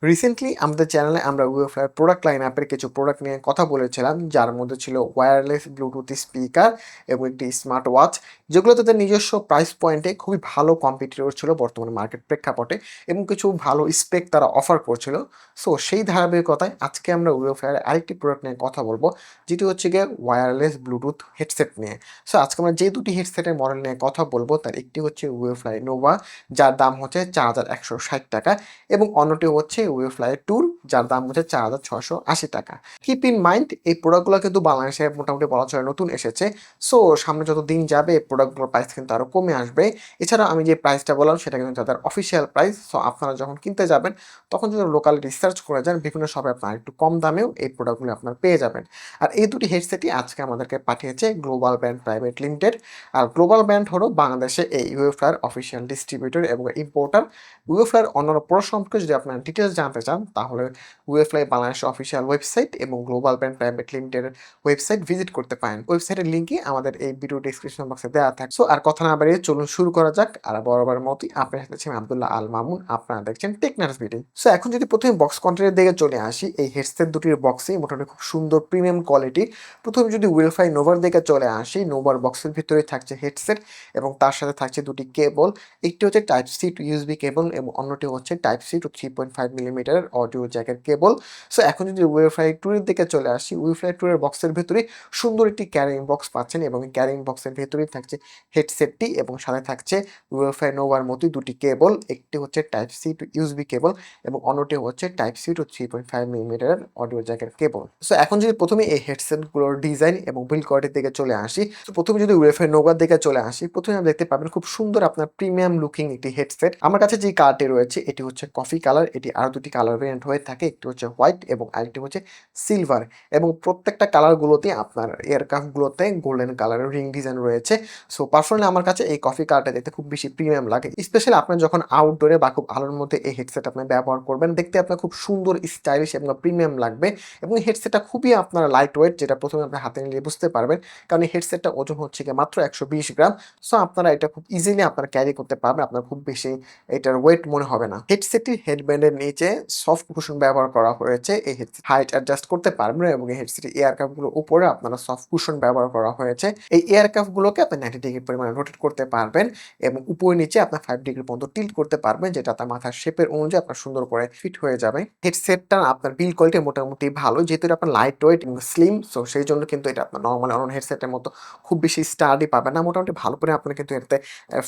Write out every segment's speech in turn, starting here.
Recently আমাদের চ্যানেলে আমরা ওয়েফাই প্রোডাক্ট লাইন আপের কিছু প্রোডাক্ট নিয়ে কথা বলেছিলাম, যার মধ্যে ছিল ওয়্যারলেস ব্লুটুথ স্পিকার এবং একটি স্মার্ট ওয়াচ, যেগুলো তাদের নিজস্ব প্রাইস পয়েন্টে খুবই ভালো কম্পিটিটর ছিল বর্তমানে মার্কেট প্রেক্ষাপটে, এবং কিছু ভালো স্পেক তারা অফার করছিল। সো সেই ধারাবাহিকতায় আজকে আমরা ওয়েফাইয়ের আরেকটি প্রোডাক্ট নিয়ে কথা বলবো, যেটি হচ্ছে গিয়ে ওয়্যারলেস ব্লুটুথ হেডসেট নিয়ে। সো আজকে আমরা যে দুটি হেডসেটের মডেল নিয়ে কথা বলবো তার একটি হচ্ছে ওয়েফাই নোভা, যার দাম হচ্ছে 4160 টাকা, এবং অন্যটি হচ্ছে ওয়েফ্লাই ট্যুর, যার দাম হচ্ছে 4680 টাকা। কিপ ইন মাইন্ড, এই প্রোডাক্টগুলো কিন্তু বাংলাদেশে মোটামুটি বলা চলে নতুন এসেছে। সো সামনে যত দিন যাবে এই প্রোডাক্টগুলোর প্রাইস কিন্তু আরও কমে আসবে। এছাড়া আমি যে প্রাইসটা বললাম সেটা কিন্তু তাদের অফিসিয়াল প্রাইস। সো আপনারা যখন কিনতে যাবেন তখন যদি লোকাল রিসার্চ করে যান, বিভিন্ন শপে আপনার একটু কম দামেও এই প্রোডাক্টগুলো আপনার পেয়ে যাবেন। আর এই দুটি হেডসেটই আজকে আমাদেরকে পাঠিয়েছে গ্লোবাল ব্র্যান্ড প্রাইভেট লিমিটেড। আর গ্লোবাল ব্র্যান্ড হলো বাংলাদেশে এই ইউএফআর অফিসিয়াল ডিস্ট্রিবিউটর এবং ইম্পোর্টার। ওয়েফ্লাইয়ের অন্যান্য প্রোডাক্ট সম্পর্কে যদি আপনারা ডিটেলস জানতে চান, তাহলে ওয়েফ্লাই বাংলাদেশের অফিসিয়াল ওয়েবসাইট এবং গ্লোবাল ব্র্যান্ড প্রাইভেট লিমিটেডের ওয়েবসাইট ভিজিট করতে পারেন। ওয়েবসাইটের লিঙ্কই আমাদের এই ভিডিও ডেসক্রিপশন বক্সে দেওয়া থাকে। সো আর কথা না বাড়িয়ে চলুন শুরু করা যাক। আর বরাবরের মতোই আপনার সাথে আমি আব্দুল্লাহ আল মামুন, আপনারা দেখছেন টেকনার্স ভিডিও। সো এখন যদি প্রথমে বক্স কন্টেন্টের দিকে চলে আসি, এই হেডসেট দুটির বক্সে মোটামুটি খুব সুন্দর প্রিমিয়াম কোয়ালিটি। প্রথমে যদি ওয়েলফাই নোভার দিকে চলে আসি, নোভার বক্সের ভিতরে থাকছে হেডসেট এবং তার সাথে থাকছে দুটি কেবল। একটি হচ্ছে type C to USB cable এবং অন্যটি হচ্ছে টাইপ সি টু 3.5 মিলিমিটারের অডিও জ্যাকের কেবল। সো এখন যদি ওয়েফাই টুরের দিকে চলে আসি, ওয়েফাই টুরের বক্সের ভেতরে সুন্দর একটি ক্যারিং বক্স পাচ্ছেন, এবং এই ক্যারিং বক্সের ভেতরেই থাকছে হেডসেটটি এবং সাথে থাকছে ওয়েফাই নোভার মতোই দুটি কেবল। একটি হচ্ছে type C to USB cable এবং অন্যটি হচ্ছে টাইপ সি টু 3.5 মিলিমিটারের অডিও জ্যাকের কেবল। সো এখন যদি প্রথমে এই হেডসেটগুলোর ডিজাইন এবং বিল্ড কোয়ালিটির দিকে চলে আসি, তো প্রথমে যদি ওয়েফাই নোভার দিকে চলে আসি, প্রথমে আপনি দেখতে পাবেন খুব সুন্দর আপনার প্রিমিয়াম লুকিং একটি হেডসেট। আমার কাছে যে কালারটি রয়েছে এটি হচ্ছে কফি কালার। এটি আরো দুটি কালার ভেরিয়েন্ট হয়ে থাকে, একটি হচ্ছে হোয়াইট এবং আরেকটি হচ্ছে সিলভার। এবং প্রত্যেকটা কালারগুলোতে আপনার এয়ারক্রাফটগুলোতে গোল্ডেন কালারের রিং ডিজাইন রয়েছে। সো পার্সোনালি আমার কাছে এই কফি কালারটা দেখতে খুব বেশি প্রিমিয়াম লাগে, স্পেশালি আপনার যখন আউটডোরে বা খুব আলোর মধ্যে এই হেডসেট আপনি ব্যবহার করবেন, দেখতে আপনার খুব সুন্দর স্টাইলিশ এবং প্রিমিয়াম লাগবে। এবং এই হেডসেটটা খুবই আপনার লাইট ওয়েট, যেটা প্রথমে আপনি হাতে নিলে বুঝতে পারবেন, কারণ এই হেডসেটটা ওজন হচ্ছে কি মাত্র 120 গ্রাম। সো আপনারা এটা খুব ইজিলি আপনারা ক্যারি করতে পারবেন, আপনার খুব বেশি এটার ওয়েট মনে হবে না। হেডসেটটির হেডব্যান্ডের নিচে সফট কুশন ব্যবহার করা হয়েছে। এই হেডসেট হাইট অ্যাডজাস্ট করতে পারবেন এবং এই হেডসেটের এয়ার কাপগুলোর উপরে আপনারা সফট কুশন ব্যবহার করা হয়েছে। এই এয়ার কাপগুলোকে আপনি 90 ডিগ্রি পরিমাণে রোটেট করতে পারবেন এবং উপরে নিচে আপনার 5 ডিগ্রি পর্যন্ত টিল্ট করতে পারবেন, যেটা আপনার মাথার শেপের অনুযায়ী আপনার সুন্দর করে ফিট হয়ে যাবে। হেডসেটটা আপনার বিল্ড কোয়ালিটি মোটামুটি ভালো, যেহেতু এটা আপনার লাইট ওয়েট এবং স্লিম। সো সেই জন্য কিন্তু এটা আপনার নরমাল অন্য হেডসেটের মতো খুব বেশি স্টাডি পাবেন না, মোটামুটি ভালো করে আপনার কিন্তু এটাতে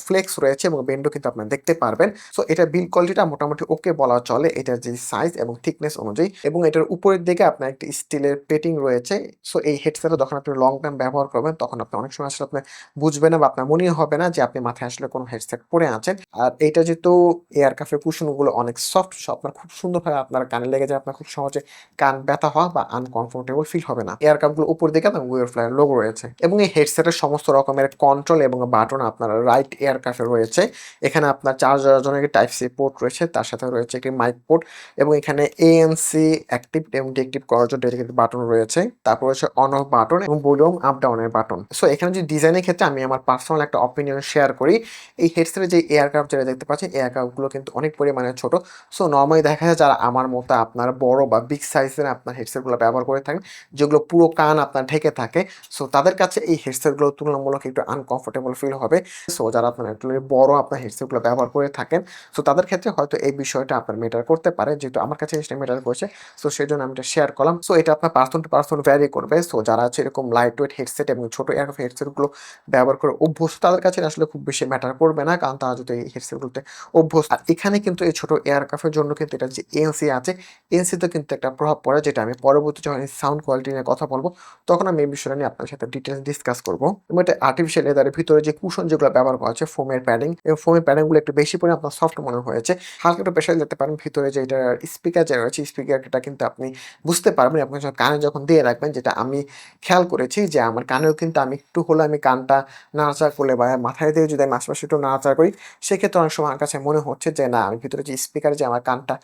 ফ্লেক্স রয়েছে এবং বেন্ডও কিন্তু আপনারা দেখতে পারবেন। সো এটার বিল্ড কোয়ালিটিটা মোটামুটি ওকে বলা চলে, এটার যে সাইজ এবং থিকনেস অনুযায়ী। এবং এটার উপরের দিকে আপনার একটি স্টিলের পেটিং রয়েছে। সো এই হেডসেটটা যখন আপনি লং টাইম ব্যবহার করবেন তখন আপনি অনেক সময় আসলে আপনি বুঝবেন না বা আপনার মনেই হবে না যে আপনি মাথায় আসলে কোনো হেডসেট পরে আছেন। আর এটা যেহেতু এয়ার কাফের কুশনগুলো অনেক সফট, সো আপনার খুব সুন্দরভাবে আপনার কানে লেগে যায়, আপনার খুব সহজে কান ব্যথা হওয়া বা আনকমফোর্টেবল ফিল হবে না। এয়ার কাপগুলো উপর দিকে আপনার ওয়েফ্লাইয়ের লোগো রয়েছে এবং এই হেডসেটের সমস্ত রকমের কন্ট্রোল এবং বাটন আপনার রাইট এয়ার কাফে রয়েছে। এখানে আপনার চার্জারের জন্য একটি টাইপ সি পোর্ট রয়েছে, তার সাথে রয়েছে একটি মাইক পোর্ট এবং এখানে এএনসি অ্যাক্টিভ এবং ডিঅ্যাক্টিভ করার জন্য ডেডিকেটেড বাটন রয়েছে। তারপর হচ্ছে অন অফ বাটন এবং ভলিউম আপ ডাউনের বাটন। সো এখানে যে ডিজাইনের ক্ষেত্রে আমি আমার পার্সোনাল একটা অপিনিয়ন শেয়ার করি। এই হেডসেটের যে এয়ারক্রাফট যেটা দেখতে পাচ্ছেন, এয়ারক্রাফটগুলো কিন্তু অনেক পরিমাণে ছোট। সো নর্মালি দেখা যায় যারা আমার মতো আপনার বড় বা বিগ সাইজের আপনার হেডসেটগুলো ব্যবহার করে থাকেন, যেগুলো পুরো কান আপনার ঢেকে থাকে, সো তাদের কাছে এই হেডসেটগুলো তুলনামূলক একটু আনকমফোর্টেবল ফিল হবে। সো যারা আপনার একটু বড় আপনার হেডসেটগুলো ব্যবহার করে থাকেন, সো তাদের ক্ষেত্রে হয়তো এই বিষয়টা আপনার ম্যাটার করতে পারে, যেহেতু আমার কাছে জিনিসটা ম্যাটার করছে। সো সেই জন্য আমি এটা শেয়ার করলাম। সো এটা আপনার পার্সন টু পার্সন ভ্যারি করবে। সো যারা আছে এরকম লাইট ওয়েট হেডসেট এবং ছোট এয়ারক্রাফট হেডসেটগুলো ব্যবহার করে অভ্যস্ত, তাদের কাছে আসলে খুব বেশি ম্যাটার করবে না, কারণ তারা যদি এই হেডসেটগুলোতে অভ্যস্ত। আর এখানে কিন্তু এই ছোট এয়ারক্রাফটের জন্য কিন্তু এটা যে এএনসি আছে, এএনসিতে কিন্তু একটা প্রভাব পড়ে, যেটা আমি পরবর্তী যখন সাউন্ড কোয়ালিটি নিয়ে কথা বলবো তখন আমি এই বিষয়টা নিয়ে আপনার সাথে ডিটেলস ডিসকাস করবো। এবং এটা আর্টিফিশিয়াল লেদারের ভিতরে যে কুশন যেগুলো ব্যবহার করা হচ্ছে, ফোমের প্যাডিং, এবং ফোমের প্যাডিংগুলো একটু বেশি পরিমাণে আপনার সফট মনে হয়েছে। হালকা একটু প্রেশার দিতে পারেন ভিতরে যে এটার স্পিকার যে রয়েছে, স্পিকারটা কিন্তু আপনি বুঝতে পারবেন আপনি যখন কানে যখন দিয়ে রাখবেন, যেটা আমি খেয়াল করেছি যে আমার কানেও কিন্তু আমি একটু হলে আমি কানটা নাড়াচাড়া করলে বা মাথায় দিয়ে যদি আমি আশেপাশে একটু নাড়াচাড়া করি, সেক্ষেত্রে অনেক সময় আমার কাছে মনে হচ্ছে যে না, আমি ভিতরে যে স্পিকার যে আমার কানটা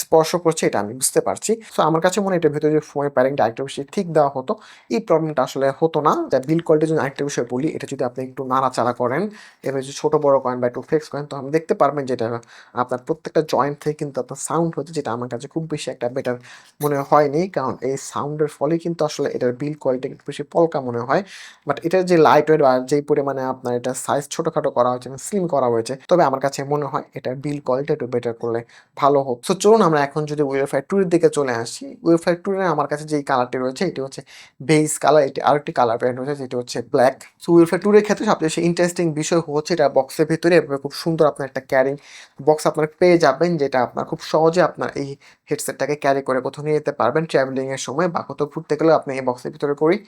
স্পর্শ করছে এটা আমি বুঝতে পারছি। সো আমার কাছে মনে হয় এটার ভিতরে যে ফোমের প্যাডিংটা আরেকটু বেশি ঠিক দেওয়া হতো, এই প্রবলেমটা আসলে হতো না। যা বিল্ড কোয়ালিটির জন্য আরেকটা বিষয় বলি, এটা যদি আপনি একটু নাড়াচাড়া করেন, এবার যদি ছোট বড় করেন বা একটু ফ্লেক্স করেন, তখন দেখতে পারবেন যেটা আপনার প্রত্যেকটা জয়েন্ট থেকে কিন্তু আপনার সাউন্ড হচ্ছে, যেটা আমার কাছে খুব খুব বেশি একটা বেটার মনে হয়নি, কারণ এই সাউন্ডের ফলে কিন্তু আসলে এটার বিল্ড কোয়ালিটি একটু বেশি পলকা মনে হয়। বাট এটার যে লাইট ওয়েট আর যেই পরিমাণে আপনার এটা সাইজ ছোটখাটো করা হয়েছে এবং স্লিম করা হয়েছে, তবে আমার কাছে মনে হয় এটার বিল্ড কোয়ালিটি একটু বেটার করলে ভালো হোক। সো চলুন আমরা এখন যদি ওয়েফাই টুরের দিকে চলে আসি। ওয়েফাই টুরে আমার কাছে যেই কালারটি রয়েছে এটি হচ্ছে বেজ কালার, এটি আরেকটি কালার প্যান্ট রয়েছে যেটি হচ্ছে ব্ল্যাক। সো ওয়েফাই টুরের ক্ষেত্রে সবচেয়ে বেশি ইন্টারেস্টিং বিষয় হচ্ছে এটা বক্সের ভিতরে এভাবে খুব সুন্দর আপনার একটা ক্যারিং বক্স আপনার পেয়ে যাবেন, যেটা আপনার খুব সহজে আপনার এই হেডসেটটাকে ক্যারি করে কোথাও নিয়ে যেতে পারবেন ট্রাভেলিং এর সময়, বা কোথাও ঘুরতে গেলে আপনি এই বক্সের ভিতরে করেই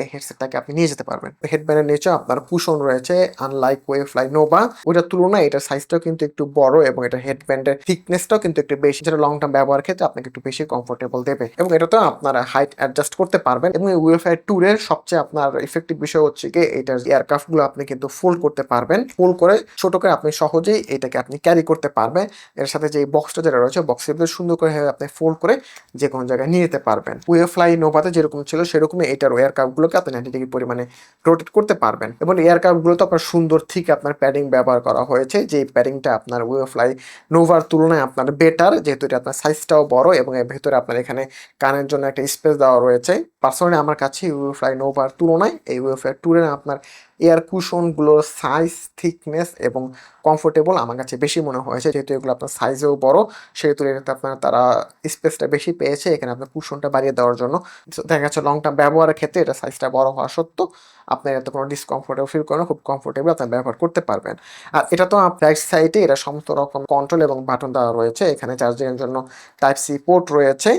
এই হেডসেটটাকে আপনি নিয়ে যেতে পারবেন। হেডব্যান্ডের নিচে আপনার কুশন রয়েছে, আনলাইক ওয়েফ্লাই নোভা ওইটার তুলনায় এটার সাইজটাও কিন্তু একটু বড় এবং এটা হেডব্যান্ডের থিকনেসটাও কিন্তু একটু বেশি, যেটা লং টার্ম ব্যবহারের ক্ষেত্রে আপনাকে একটু বেশি কমফোর্টেবল দেবে। এবং এটাতে আপনারা হাইট অ্যাডজাস্ট করতে পারবেন। এবং এই ওয়েফাই ট্যুরের সবচেয়ে আপনার ইফেক্টিভ বিষয় হচ্ছে কি এটার এয়ারক্রাফট গুলো আপনি কিন্তু ফোল্ড করতে পারবেন, ফোল্ড করে ছোট করে আপনি সহজেই এটাকে আপনি ক্যারি করতে পারবেন। এর সাথে যে বক্সটা যেটা রয়েছে বক্সের ভিতরে সুন্দর করে আপনি ফোল্ড করে যে কোনো জায়গায় নিয়ে যেতে পারবেন। ওয়েফ্লাই নোভাতে যেরকম ছিল সেরকমই এটার এয়ারক্রাফটগুলোকে আপনি 90 ডিগ্রি পরিমাণে রোটেট করতে পারবেন। এবং এয়ারক্রাফটগুলোতে আপনার সুন্দর ঠিক আপনার প্যাডিং ব্যবহার করা হয়েছে, যে প্যাডিংটা আপনার ওয়েফ্লাই নোভার তুলনায় আপনার বেটার, যেহেতু এটা আপনার সাইজটাও বড় এবং এর ভেতরে আপনার এখানে কানের জন্য একটা স্পেস দেওয়া রয়েছে। পার্সোনালি আমার কাছে ওয়েফ্লাই নোভার তুলনায় এই ওয়েফ্লাই ট্যুরে আপনার এয়ার কুশনগুলোর সাইজ, থিকনেস এবং কমফোর্টেবল আমার কাছে বেশি মনে হয়েছে, যেহেতু এগুলো আপনার সাইজেও বড় সেহেতু এটাতে আপনার তারা স্পেসটা বেশি পেয়েছে এখানে আপনার কুশনটা বাড়িয়ে দেওয়ার জন্য। দেখা যাচ্ছে লং টার্ম ব্যবহারের ক্ষেত্রে এটা সাইজটা বড় হওয়া সত্ত্বেও আপনার এত কোনো ডিসকমফোর্টেবল ফিল করেন, খুব কমফোর্টেবল আপনার ব্যবহার করতে পারবেন। আর এটা তো রাইট সাইডে এটা সমস্ত রকম কন্ট্রোল এবং বাটন দেওয়া রয়েছে, এখানে চার্জিংয়ের জন্য টাইপ সি পোর্ট রয়েছে,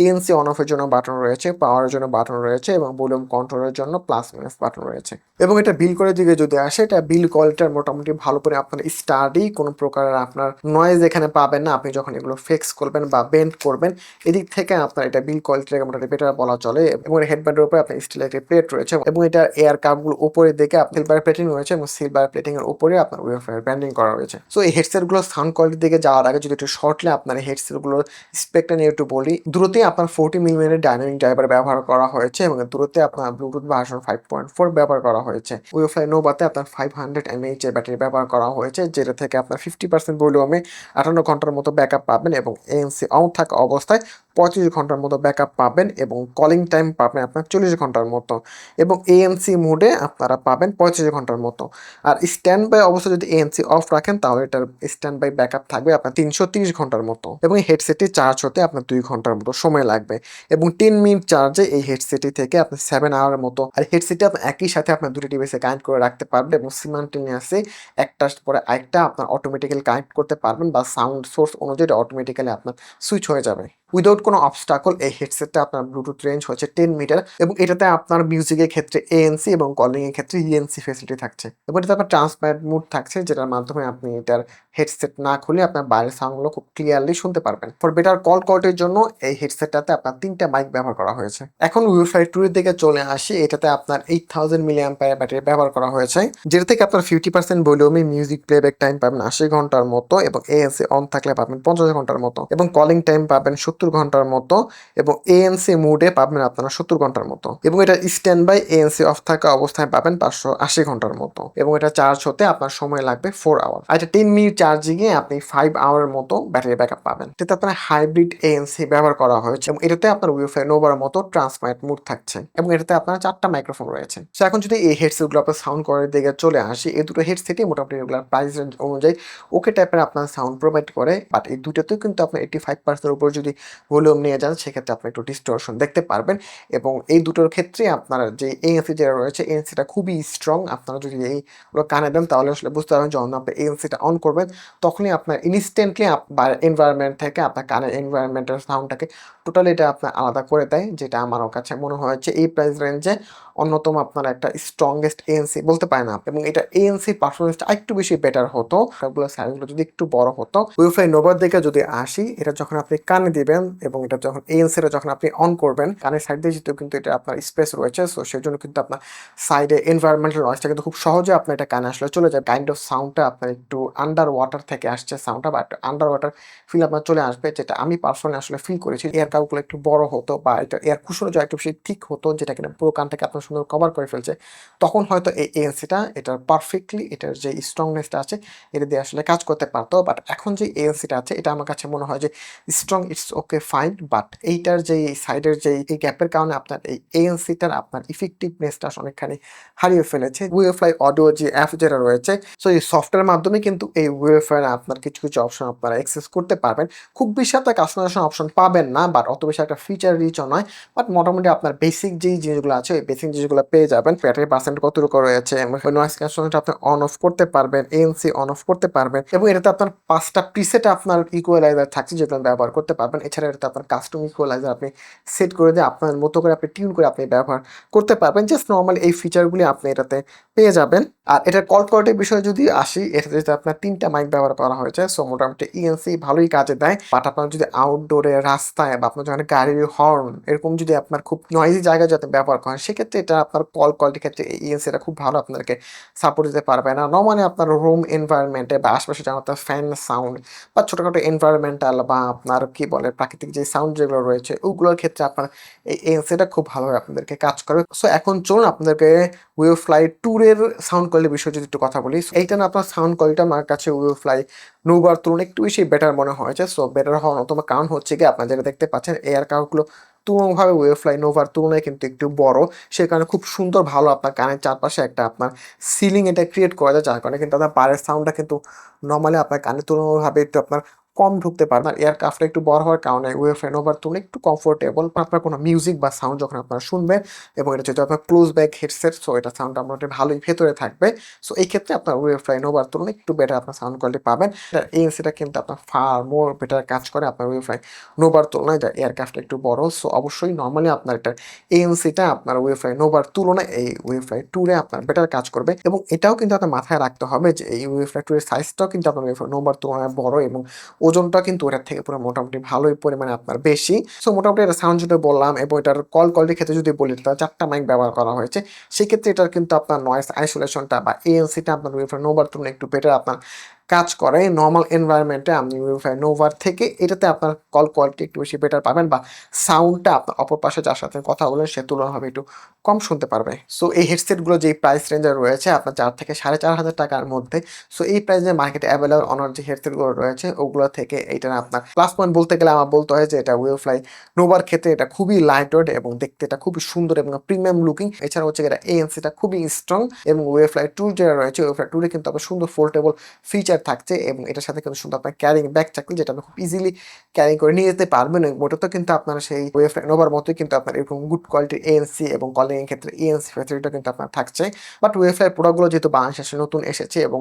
ইএনসি অন অফের জন্য বাটন রয়েছে, পাওয়ারের জন্য বাটন রয়েছে এবং ভলিউম কন্ট্রোলের জন্য প্লাস মাইনাস বাটন রয়েছে। এবং এটা বিল করে দিকে যদি আসে, এটা বিল কোয়ালিটির মোটামুটি ভালো করে আপনার স্টাডি, কোনো প্রকারের আপনার নয়েজ এখানে পাবেন না আপনি যখন এগুলো ফিক্স করবেন বা বেন্ড করবেন। এদিক থেকে আপনার এটা বিল কোয়ালিটিটাকে মোটামুটি বেটার বলা চলে। এবং হেডব্যান্ডের উপরে আপনার স্টিলের একটি প্লেট রয়েছে এবং এটা এয়ার কাপগুলো উপরের দিকে সিলভার প্লেটিং রয়েছে এবং সিলভার প্লেটিং এর উপরে আপনার ওয়েফায়ার ব্র্যান্ডিং করা রয়েছে। সো এই হেডসেটগুলো সাউন্ড কোয়ালিটির দিকে যাওয়ার আগে যদি একটু শর্টলি আপনার এই হেডসেটগুলোর স্পেকটা নিয়ে একটু বলি। দূরত্বে আপনার 40 মিলিমিটার ডাইনামিক ড্রাইভার ব্যবহার করা হয়েছে এবং দূরত্বে আপনার ব্লুটুথ ভার্সন 5.4 ব্যবহার করা হয়েছে। ওয়েফাই নোভাতে আপনার 500 mAh এর ব্যাটারি ব্যবহার করা হয়েছে, যেটা থেকে আপনার 50% ভলিউমে 58 ঘন্টার মতো ব্যাকআপ পাবেন এবং এএনসি অন থাকা অবস্থায় 35 ঘন্টার মতো ব্যাকআপ পাবেন এবং কলিং টাইম পাবেন আপনার 40 ঘন্টার মতো এবং এএনসি মোডে আপনারা পাবেন 35 ঘন্টার মতো। আর স্ট্যান্ড বাই অবস্থা যদি এএনসি অফ রাখেন তাহলে এটার স্ট্যান্ড বাই ব্যাকআপ থাকবে আপনার 330 ঘন্টার মতো এবং এই হেডসেটটি চার্জ হতে আপনার 2 ঘন্টার মতো সময় লাগবে এবং 10 মিনিট চার্জে এই হেডসেটটি থেকে আপনি 7 আওয়ারের মতো। আর হেডসেটটি আপনি একই সাথে আপনার দুটি ডিভাইসে কানেক্ট করে রাখতে পারবেন এবং সিমাল্টেনিয়াসলি একটার পরে আরেকটা আপনার অটোমেটিক্যালি কানেক্ট করতে পারবেন বা সাউন্ড সোর্স অনুযায়ী অটোমেটিক্যালি আপনার সুইচ হয়ে যাবে উইদাউট কোনো অবস্টাকল। এই হেডসেটটা আপনার ব্লুটুথ রেঞ্জ হচ্ছে 10 মিটার এবং এটাতে আপনার মিউজিকের ক্ষেত্রে এএনসি এবং কলিং এর ক্ষেত্রে ইএনসি ফেসিলিটি থাকছে এবং এটাতে আপনার ট্রান্সপারেন্ট মুড থাকছে, যেটার মাধ্যমে আপনি এটার হেডসেট না খুলে আপনার বাইরের সাউন্ডগুলো খুব ক্লিয়ারলি শুনতে পারবেন। ফর বেটার কল কোয়ালিটির জন্য এই হেডসেটটাতে আপনার 3টা মাইক ব্যবহার করা হয়েছে। এখন ওয়েফাই টুরের দিকে চলে আসি। এটাতে আপনার 8000 মিলি অ্যাম্পিয়ার ব্যাটারি ব্যবহার করা হয়েছে, যেটা থেকে আপনার 50% ভলিউমে মিউজিক প্লেব্যাক টাইম পাবেন 80 ঘন্টার মতো এবং এএনসি অন থাকলে পাবেন 50 ঘন্টার মতো এবং কলিং টাইম পাবেন 70 ঘন্টার মতো এবং এএনসি মোডে পাবেন আপনারা 70 ঘন্টার মতো এবং এটা স্ট্যান্ড বাই এএনসি অফ থাকা অবস্থায় পাবেন 580 ঘন্টার মতো এবং এটা চার্জ হতে আপনার সময় লাগবে 4 আওয়ার। আর এটা 10 মিনিট চার্জিংয়ে আপনি 5 আওয়ারের মতো ব্যাটারি ব্যাকআপ পাবেন। এটাতে আপনার হাইব্রিড এএনসি ব্যবহার করা হয়েছে এবং এটাতে আপনার ওয়েফাই নোভার মতো ট্রান্সপারেন্ট মুড থাকছে এবং এটাতে আপনার 4টা মাইক্রোফোন রয়েছে। সো এখন যদি এই হেডসেটগুলো আপনার সাউন্ড কোয়ালিটির দিকে চলে আসি, এই দুটো হেডসেটই মোটামুটি রেগুলার প্রাইস রেঞ্জ অনুযায়ী ওকে টাইপের আপনার সাউন্ড প্রোভাইড করে, বাট এই দুটোতেও কিন্তু আপনার 85% উপর যদি ভলিউম নিয়ে যান সেক্ষেত্রে আপনি একটু ডিস্টরশন দেখতে পারবেন এবং এই দুটোর ক্ষেত্রে আপনার যে এএনসি যেটা রয়েছে এএনসিটা খুবই স্ট্রং। আপনারা যদি এইগুলো কানে দেন তাহলে আসলে বুঝতে পারবেন যখন আপনি এএনসিটা অন করবেন তখনই আপনার ইনস্ট্যান্টলি এনভায়রনমেন্ট থেকে আপনার কানের এনভায়রনমেন্টের সাউন্ডটাকে টোটালি এটা আপনার আলাদা করে দেয়, যেটা আমার কাছে মনে হয়েছে এই প্রাইস রেঞ্জে অন্যতম আপনার একটা স্ট্রংগেস্ট এএনসি বলতে পারেন আপনি। এবং এটা এএনসি পারফরমেন্সটা একটু বেশি বেটার হতো, সবগুলো সাইজগুলো যদি একটু বড় হতো। ওয়েফাই নোভার দিকে যদি আসি, এটা যখন আপনি কানে দিবেন এবং এটা যখন এএনসিটা যখন আপনি অন করবেন কানের সাইড দিয়ে যেহেতু কিন্তু এটা আপনার স্পেস রয়েছে, সো সেই জন্য কিন্তু আপনার সাইডে এনভায়রনমেন্টাল নয়েজটা কিন্তু খুব সহজে আপনার এটা কানে আসলে চলে যায়। কাইন্ড অফ সাউন্ডটা আপনার একটু আন্ডার ওয়াটার থেকে আসছে সাউন্ডটা, বা একটু আন্ডার ওয়াটার ফিল আপনার চলে আসবে, যেটা আমি পার্সোনালি আসলে ফিল করেছি। এয়ার কাপগুলো একটু বড় হতো বা এটা এয়ার কুশনও একটু বেশি ঠিক হতো, যেটা কিনা পুরো কানটাকে আপনার সুন্দর কভার করে ফেলছে, তখন হয়তো এই এএনসিটা এটার পারফেক্টলি এটার যে স্ট্রংনেসটা আছে এটা দিয়ে আসলে কাজ করতে পারতো। বাট এখন যে এএনসিটা আছে এটা আমার কাছে মনে হয় যে strong, it's okay fine, but এইটার যে সাইডের যে এই গ্যাপের কারণে আপনার এই এএনসিটার আপনার ইফেক্টিভনেসটা অনেকখানি হারিয়ে ফেলেছে। ওয়েভফ্লাই অডিও যে অ্যাপ যেটা রয়েছে, সো এই সফটওয়্যারের মাধ্যমে কিন্তু এই ওয়েভফ্লাই আপনার কিছু কিছু অপশন আপনারা অ্যাক্সেস করতে পারবেন। খুব বেশি আপনার কাস্টমাইজেশন অপশন পাবেন না, বাট অত বেশি একটা ফিচার রিচও নয়, বাট মোটামুটি আপনার বেসিক যেই জিনিসগুলো আছে ওই বেসিক জিনিসগুলো পেয়ে যাবেন। ব্যাটারি পার্সেন্ট কতটুকু রয়েছে, নয়েজ ক্যান্সেলেশনটা আপনি অন অফ করতে পারবেন, এএনসি অন অফ করতে পারবেন, এবং এটাতে আপনার 5টা প্রিসেট আপনার ইকুয়ালাইজার থাকছে যেগুলো ব্যবহার করতে পারবেন। এছাড়া এটাতে আপনার কাস্টম ইকুয়ালাইজার আপনি সেট করে দিয়ে আপনার মতো করে আপনি টিউন করে আপনি ব্যবহার করতে পারবেন। জাস্ট নর্মাল এই ফিচারগুলি আপনি এটাতে পেয়ে যাবেন। আর এটার কল কোয়ালিটির বিষয়ে যদি আসি, এটাতে যদি আপনার 3টা মাইক ব্যবহার করা হয়েছে, সো মোটামুটি ইএনসি ভালোই কাজে দেয়। বাট আপনার যদি আউটডোরে, রাস্তায় বা আপনার যখন গাড়ির হর্ন এরকম যদি আপনার খুব নয়েজি জায়গায় যাতে ব্যবহার করেন, সেক্ষেত্রে এটা আপনার কল কোয়ালিটির ক্ষেত্রে এই ইএনসিটা খুব ভালো আপনাদেরকে সাপোর্ট দিতে পারবে না। নর্মালি আপনার রুম এনভায়রনমেন্টে বা আশপাশে যেমন আপনার ফ্যান সাউন্ড বা ছোটোখাটো এনভায়রনমেন্টাল বা আপনার কি বলে প্রাকৃতিক যে সাউন্ড যেগুলো রয়েছে ওগুলোর ক্ষেত্রে আপনার এই এএনসিটা খুব ভালোভাবে আপনাদেরকে কাজ করবে। সো এখন চলুন আপনাদেরকে ওয়েভফ্লাই ট্যুরের সাউন্ড কোয়ালিটির বিষয়ে যদি একটু কথা বলি, এইটা না আপনার সাউন্ড কোয়ালিটি আমার কাছে ওয়েভফ্লাই নোভার তুলনায় একটু বেশি বেটার মনে হয়েছে। সো বেটার হওয়ার অন্যতম কারণ হচ্ছে গিয়ে আপনার যেটা দেখতে পাচ্ছেন এয়ার কার্ভগুলো তুলনাভাবে ওয়েভফ্লাই নোভার তুলনায় কিন্তু একটু বড়, সে কারণে খুব সুন্দর ভালো আপনার কানের চারপাশে একটা আপনার সিলিং এটা ক্রিয়েট করা যায়, যার কারণে কিন্তু আপনার বাইরের সাউন্ডটা কিন্তু নর্মালি আপনার কানে তুলনাভাবে একটু আপনার কম ঢুকতে পারে না। এয়ার কাফটা একটু বড় হওয়ার কারণে ওয়েভফ্লাই নোভার তুলনায় একটু কমফোর্টেবল। আপনার কোনো মিউজিক বা সাউন্ড যখন আপনারা শুনবেন, এবং এটা যেহেতু আপনার ক্লোজ ব্যাক হেডসেট, সো এটা সাউন্ডটা মোটামুটি ভালোই ভেতরে থাকবে। সো এই ক্ষেত্রে আপনার ওয়েভফ্লাই নোভার তুলনায় একটু বেটার আপনার সাউন্ড কোয়ালিটি পাবেন। এটার এএনসিটা কিন্তু আপনার ফার মোর বেটার কাজ করে আপনার ওয়েভফ্লাই নোভার তুলনায়, যা এয়ার কাফটা একটু বড়। সো অবশ্যই নর্মালি আপনার এটার এএনসিটা আপনার ওয়েভফ্লাই নোভার তুলনায় এই ওয়েভফ্লাই ট্যুরে আপনার বেটার কাজ করবে। এবং এটাও কিন্তু আপনার মাথায় রাখতে হবে যে এই ওয়েভফ্লাই ট্যুরের সাইজটাও কিন্তু আপনার ওয়েভফ্লাই নোভার তুলনায় বড়, এবং ওজনটা কিন্তু ওটার থেকে পুরো মোটামুটি ভালোই পরিমাণে আপনার বেশি। সো মোটামুটি এটা সাউন্ড যেটা বললাম, এবং এটার কল কোয়ালিটির ক্ষেত্রে যদি বলি, তার 4টা মাইক ব্যবহার করা হয়েছে, সেক্ষেত্রে এটার কিন্তু আপনার নয়েজ আইসোলেশনটা বা এএনসিটা আপনার ওয়েভফ্লাই নোভার তুলনায় একটু বেটার আপনার কাজ করে। নর্মাল এনভায়রনমেন্টে আপনি ওয়েভফ্লাই নোভার থেকে এটাতে আপনার কল কোয়ালিটি একটু বেশি বেটার পাবেন, বা সাউন্ডটা আপনার অপর পাশে যার সাথে কথা বলেন সে তুলনাভাবে একটু কম শুনতে পারবে। সো এই হেডসেটগুলো যেই প্রাইস রেঞ্জে রয়েছে আপনার 4 থেকে 4,500 টাকার মধ্যে, সো এই প্রাইসে মার্কেটে অ্যাভেলেবল অনার যে হেডসেটগুলো রয়েছে ওগুলো থেকে এইটা আপনার প্লাস পয়েন্ট বলতে গেলে আমার বলতে হয় যে এটা ওয়েভফ্লাই নোভার ক্ষেত্রে এটা খুবই লাইট ওয়েট এবং দেখতে এটা খুবই সুন্দর এবং প্রিমিয়াম লুকিং। এছাড়া হচ্ছে এটা এএনসিটা খুবই স্ট্রং, এবং ওয়েভফ্লাই ট্যুর যেটা রয়েছে ওয়েভফ্লাই ট্যুরে কিন্তু আপনার সুন্দর ফোল্ডেবল ফিচার থাকছে, এবং এটার সাথে কিন্তু সুন্দর আপনার ক্যারিং ব্যাগ থাকবে যেটা আপনি খুব ইজিলি ক্যারি করে নিয়ে যেতে পারবেন। এবং ওটাতেও কিন্তু আপনার সেই ওয়েভফ্লাই নোভার মতোই কিন্তু আপনার এরকম গুড কোয়ালিটির এএনসি এবং কলিং এর ক্ষেত্রে এএনসি ফ্যাসিলিটিটা কিন্তু আপনার থাকছে। বাট ওয়েভফ্লাই প্রোডাক্টগুলো যেহেতু বাংলাদেশে নতুন এসেছে, এবং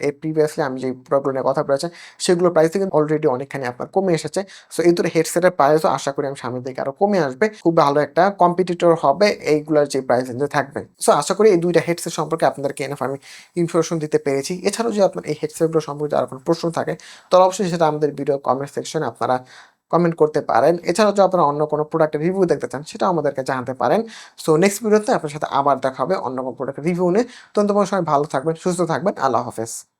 এর প্রিভিয়াসলি আমি যে প্রোডাক্টগুলো নিয়ে কথা বলেছি সেগুলোর প্রাইস কিন্তু অলরেডি অনেকখানি আপনার কমে এসেছে। সো এই দুটো হেডসেটের প্রাইসও আশা করি আমি সামনের দিকে আরো কমে আসবে, খুব ভালো একটা কম্পিটিটর হবে এইগুলোর যে প্রাইস রেঞ্জে থাকবে। সো আশা করি এই দুইটা হেডসেট সম্পর্কে আপনাদেরকে এনফ আমি ইনফরমেশন দিতে পেরেছি। এছাড়াও যদি আপনার এই হেডসেটগুলো সম্পর্কে আর কোনো প্রশ্ন থাকে তাহলে অবশ্যই সেটা আমাদের ভিডিও কমেন্ট সেকশনে আপনারা কমেন্ট করতে পারেন। এছাড়াও যদি আপনারা অন্য কোনো প্রোডাক্টের রিভিউ দেখতে চান সেটাও আমাদেরকে জানাতে পারেন। সো নেক্সট ভিডিওতে আপনার সাথে আবার দেখা হবে অন্য কোনো প্রোডাক্টের রিভিউ নিয়ে। তখন তোমার সবাই ভালো থাকবেন, সুস্থ থাকবেন। আল্লাহ হাফেজ।